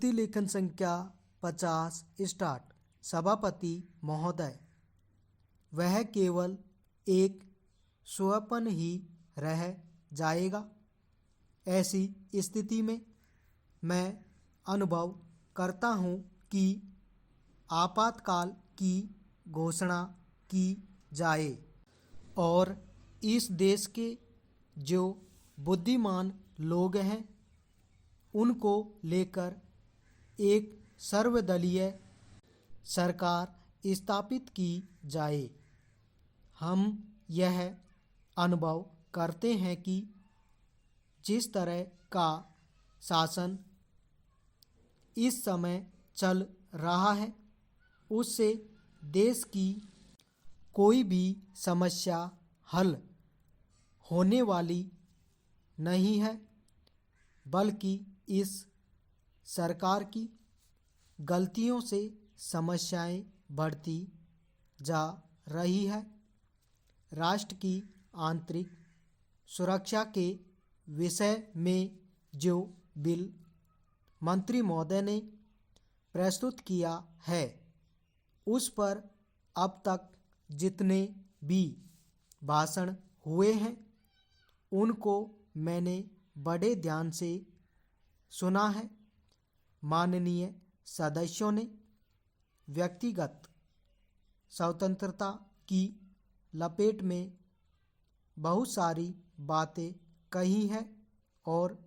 स्थिति लेखन संख्या 50 स्टार्ट। सभापति महोदय, वह केवल एक स्वप्न ही रह जाएगा। ऐसी स्थिति में मैं अनुभव करता हूँ कि आपातकाल की घोषणा की जाए और इस देश के जो बुद्धिमान लोग हैं उनको लेकर एक सर्वदलीय सरकार स्थापित की जाए। हम यह अनुभव करते हैं कि जिस तरह का शासन इस समय चल रहा है उससे देश की कोई भी समस्या हल होने वाली नहीं है, बल्कि इस सरकार की गलतियों से समस्याएं बढ़ती जा रही है। राष्ट्र की आंतरिक सुरक्षा के विषय में जो बिल मंत्री महोदय ने प्रस्तुत किया है उस पर अब तक जितने भी भाषण हुए हैं उनको मैंने बड़े ध्यान से सुना है। माननीय सदस्यों ने व्यक्तिगत स्वतंत्रता की लपेट में बहुत सारी बातें कही हैं और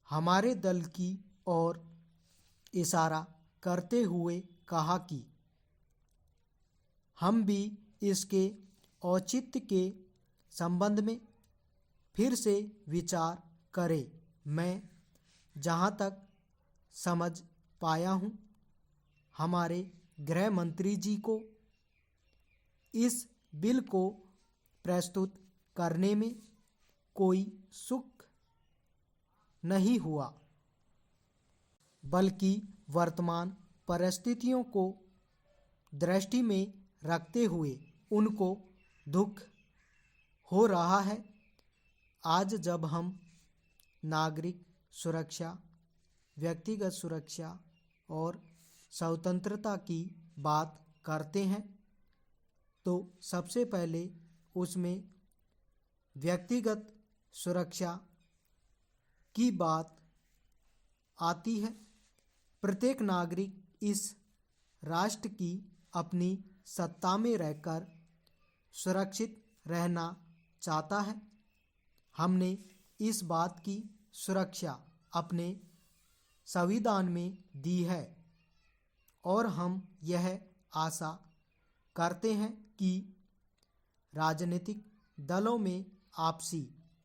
हमारे दल की ओर इशारा करते हुए कहा कि हम भी इसके औचित्य के संबंध में फिर से विचार करें। मैं जहां तक समझ पाया हूं, हमारे गृह मंत्री जी को इस बिल को प्रस्तुत करने में कोई सुख नहीं हुआ, बल्कि वर्तमान परिस्थितियों को दृष्टि में रखते हुए उनको दुख हो रहा है। आज जब हम नागरिक सुरक्षा, व्यक्तिगत सुरक्षा और स्वतंत्रता की बात करते हैं तो सबसे पहले उसमें व्यक्तिगत सुरक्षा की बात आती है। प्रत्येक नागरिक इस राष्ट्र की अपनी सत्ता में रहकर सुरक्षित रहना चाहता है। हमने इस बात की सुरक्षा अपने संविधान में दी है और हम यह आशा करते हैं कि राजनीतिक दलों में आपसी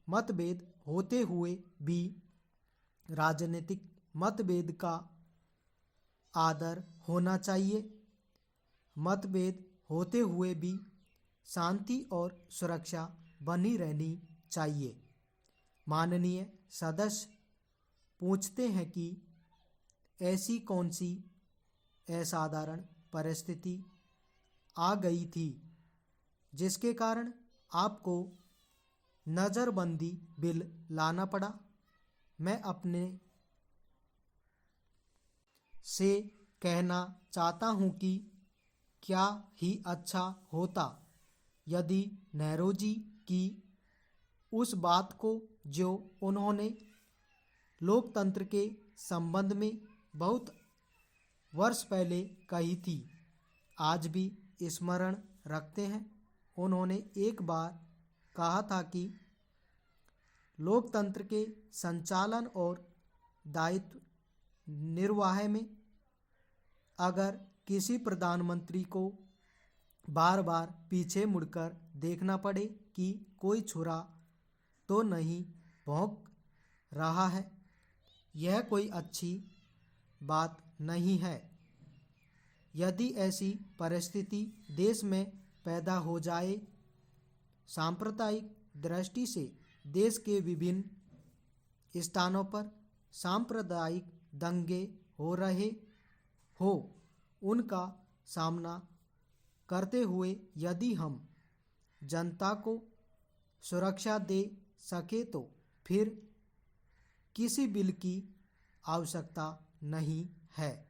मतभेद होते हुए भी राजनीतिक मतभेद का आदर होना चाहिए। मतभेद होते हुए भी शांति और सुरक्षा बनी रहनी चाहिए। माननीय सदस्य पूछते हैं कि ऐसी कौन सी असाधारण परिस्थिति आ गई थी जिसके कारण आपको नज़रबंदी बिल लाना पड़ा। मैं अपने से कहना चाहता हूं कि क्या ही अच्छा होता यदि नेहरू जी की उस बात को जो उन्होंने लोकतंत्र के संबंध में बहुत वर्ष पहले कही थी आज भी स्मरण रखते हैं। उन्होंने एक बार कहा था कि लोकतंत्र के संचालन और दायित्व निर्वाह में अगर किसी प्रधानमंत्री को बार बार पीछे मुड़कर देखना पड़े कि कोई छुरा तो नहीं भौंक रहा है, यह कोई अच्छी बात नहीं है। यदि ऐसी परिस्थिति देश में पैदा हो जाए, सांप्रदायिक दृष्टि से देश के विभिन्न स्थानों पर सांप्रदायिक दंगे हो रहे हो, उनका सामना करते हुए यदि हम जनता को सुरक्षा दे सके तो फिर किसी बिल की आवश्यकता नहीं है।